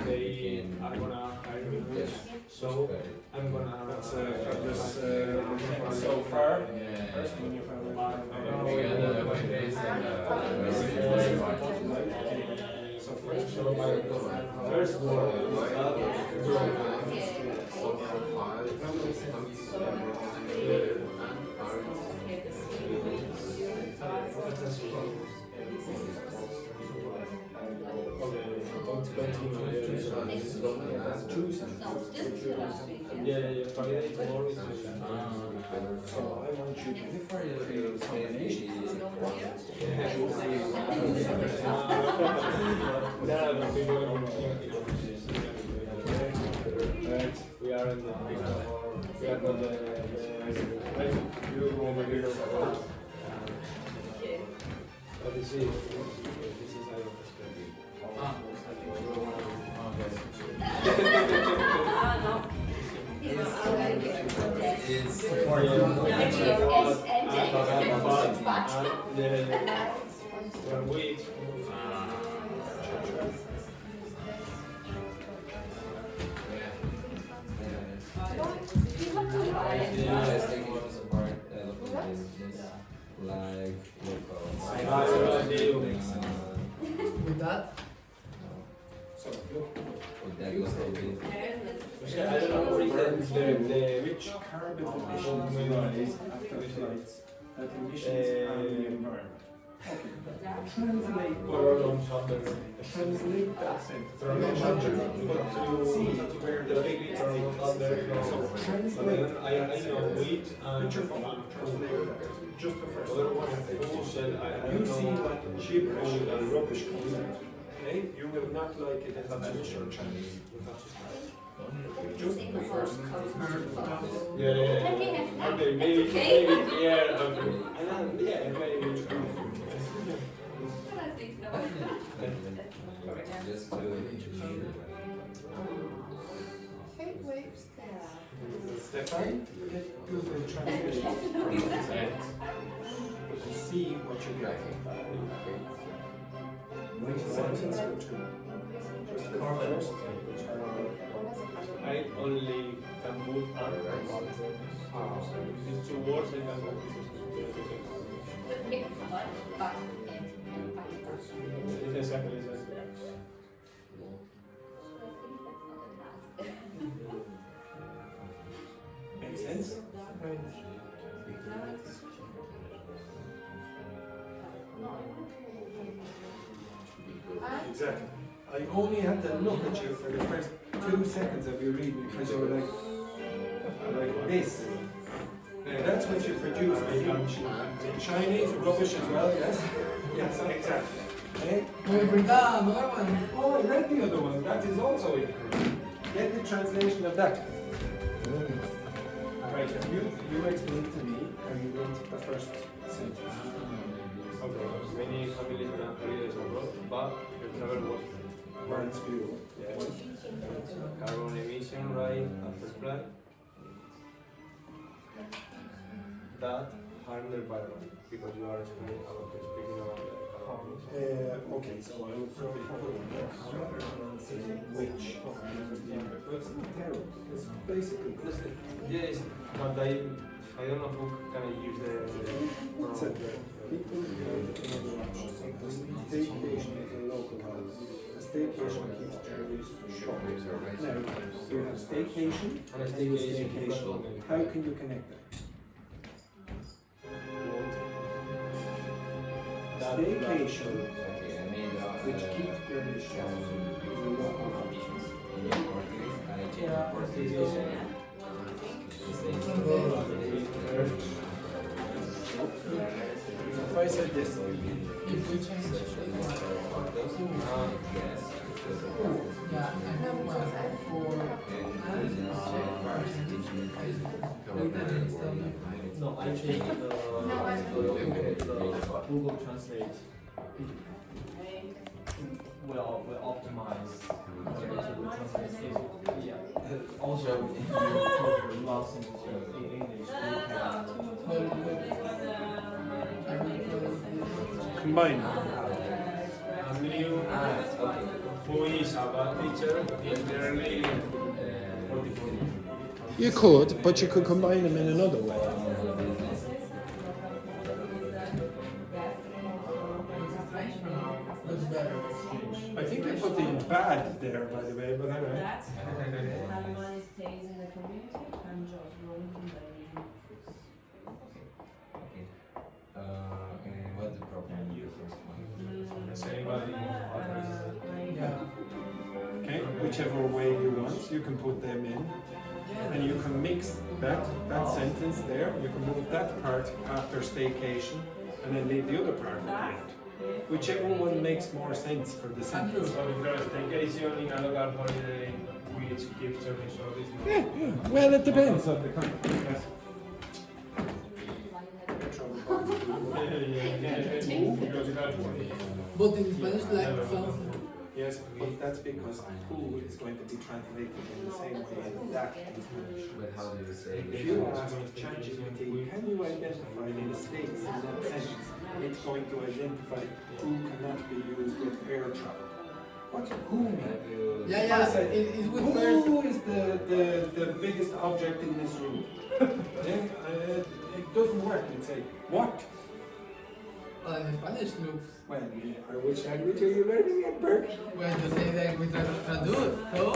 they are gonna hire me. So I'm gonna So far, first when you found so my first work yeah, Friday tomorrow is so I want you to combination. we are in the we are on the you over here. But this is it's for you. One week. with that. So I don't know the which carbon emissions rise after flights that emissions harm the environment? Okay. Translate that sentence. I know wheat and Put your phone on, translate that. Just the first other one. one who said I You don't see know. what gibberish and rubbish comes out. Okay? You will not like it as a teacher. Just the first Yeah. Okay, maybe, yeah, okay. Yeah, maybe. just do it. Hey, wait. Stefan, do the translation. See what you get. When sentence go to just carbon first. I only can put these two words I can put it's exactly the same. Makes sense? Right. Exactly. I only had to look at you for the first 2 seconds of your reading because you were like this. Now that's what you produce, maybe. Chinese rubbish as well, yes? Yes, exactly. Eh? Oh, I read the other one. That is also incorrect. Get the translation of that. Right, you explain to me how you wrote the first sentence. Okay, many families and holidays abroad, but the travel was Burns fuel. yes. Carbon emission rise after flight. That harm the environment because you are speaking about the carbon emission. Okay, so I would probably put it there. Which of these but it's not terrible. It's basically Yes, but I don't know who can I use the what's it? People have another option. A staycation is a local house. A staycation keeps tourists short. Now, you have staycation and a staycation. How can you connect them? Staycation, which keeps tourists short, is a local house. If I said this, If we change yeah, I have one for No, I changed the Google Translate. Will optimize the translation. Yeah. Also, if you talk lots in English, combine. New who is a teacher in early You could, but you could combine them in another way. looks better. I think I put in bad there, by the way, but anyway. Everyone stays in the community and just roam in the region. And what's the problem with the first one? the same value. Yeah. Okay, whichever way you want, you can put them in. And you can mix that sentence there, you can move that part after staycation, and then leave the other part at the end. Whichever one makes more sense for the sentence. So if there's staycation in a local holiday, which keeps serving service. Yeah. Well, it depends on the country. Yes. But in Spanish, like something. Yes, but that's because who is going to be translated in the same way as that in Spanish. But how do you say If you ask ChatGPT, can you identify the mistakes in that sentence? It's going to identify who cannot be used with air travel. What's who mean? Yeah, First, it's with birds. who is the biggest object in this room? Yeah, it doesn't work. It's say, what? Well, in Spanish looks. Well, which language are you learning at Berkeley? Well, you say that we traduce, so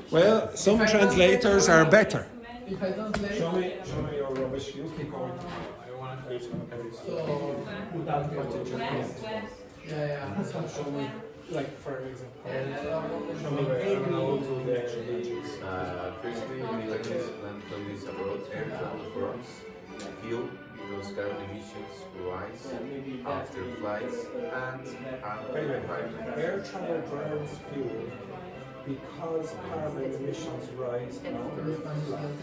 Well, some translators are better. if I translate, Show me your rubbish. You keep going. I want to so Without what you just yeah. Show me, like for example. show me the Firstly, Lebanese land police abroad air travel burns fuel because carbon emissions rise after flights and Wait, wait. Air travel burns fuel because carbon emissions rise after flight.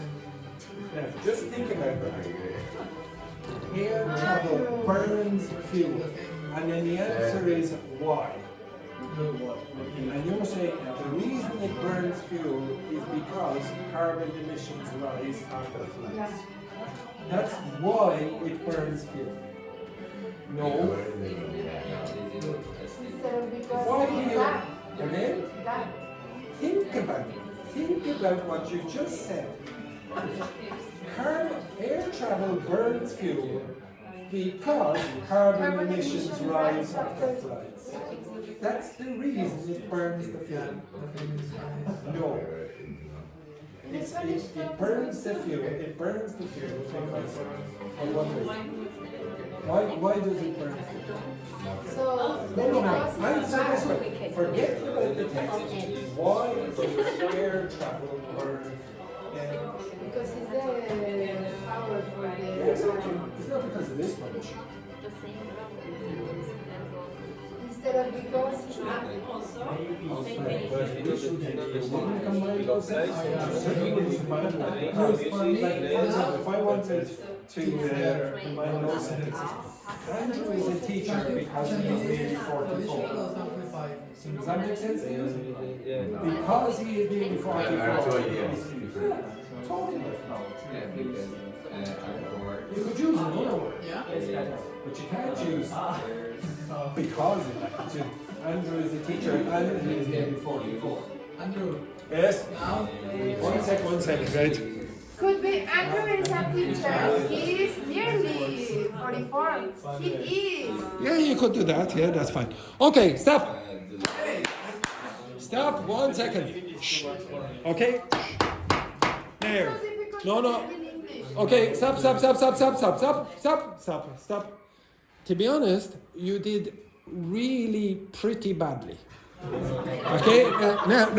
Now, just think about that. Air travel burns fuel, and then the answer is why. And you're saying the reason it burns fuel is because carbon emissions rise after flights. That's why it burns fuel. No. Why do you? Again? Think about it. Think about what you just said. Air travel burns fuel because carbon emissions rise after flights. That's the reason it burns the fuel. No. It burns the fuel. It burns the fuel. Why does it burn? So, No. Answer this way. Forget about the text. Why does air travel burn? because it's the power for the. Exactly. It's not because of this much. Instead of because it's not. If I wanted to combine those sentences, Andrew is a teacher because he is nearly 44. Does that make sense? Because he is nearly 44. Totally different. You could use another word. But you can't use because of that. Andrew is a teacher and he is nearly 44. Andrew. Yes? Now? 1 second, right? Could be Andrew is a teacher. He is nearly 44. He is. Yeah, you could do that. Yeah, that's fine. Okay, stop. Stop 1 second. Shh. Okay? Now. No. Okay, stop. To be honest, you did really pretty badly. Okay? No.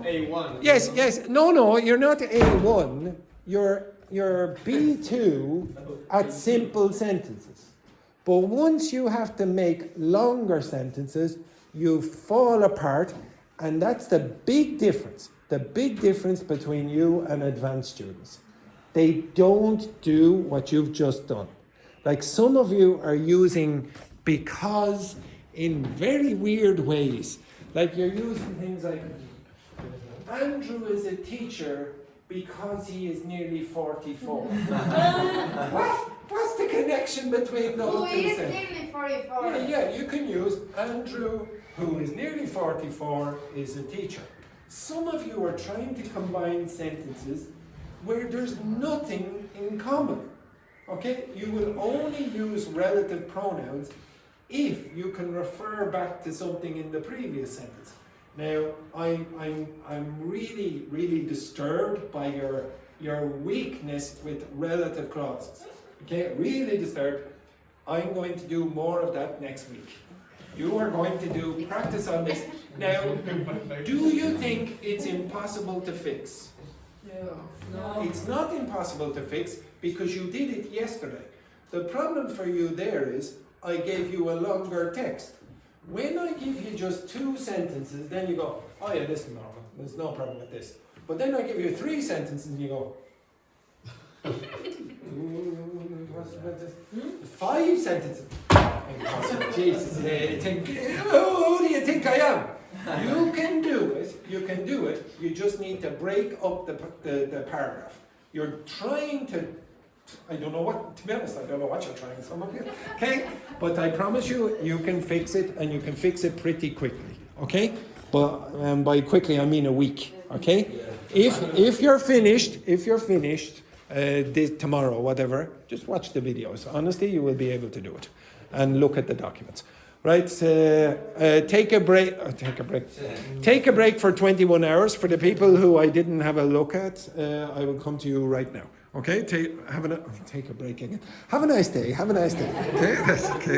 A1. Yes. No, you're not A1. You're B2 at simple sentences. But once you have to make longer sentences, you fall apart, and that's the big difference. The big difference between you and advanced students. They don't do what you've just done. Like some of you are using because in very weird ways. Like you're using things like, Andrew is a teacher because he is nearly 44. What's the connection between those Who two is things? nearly 44? Yeah, you can use Andrew, who is nearly 44, is a teacher. Some of you are trying to combine sentences where there's nothing in common. Okay? You will only use relative pronouns if you can refer back to something in the previous sentence. Now, I'm really disturbed by your weakness with relative clauses. Okay, really disturbed. I'm going to do more of that next week. You are going to do practice on this. Now, do you think it's impossible to fix? No. It's not impossible to fix because you did it yesterday. The problem for you there is I gave you a longer text. When I give you just 2 sentences, then you go, oh yeah, this is normal. There's no problem with this. But then I give you 3 sentences and you go, what's about this? 5 sentences. Jesus, who do you think I am? You can do it. You just need to break up the paragraph. You're trying to, to be honest, I don't know what you're trying, some of you, okay? But I promise you can fix it, and you can fix it pretty quickly, okay? But by quickly, I mean a week, okay? If you're finished, tomorrow, whatever, just watch the videos. Honestly, you will be able to do it. And look at the documents. Right? Take a break. Take a break for 21 hours. For the people who I didn't have a look at, I will come to you right now. Okay? Take a break again. Have a nice day. Okay? Okay.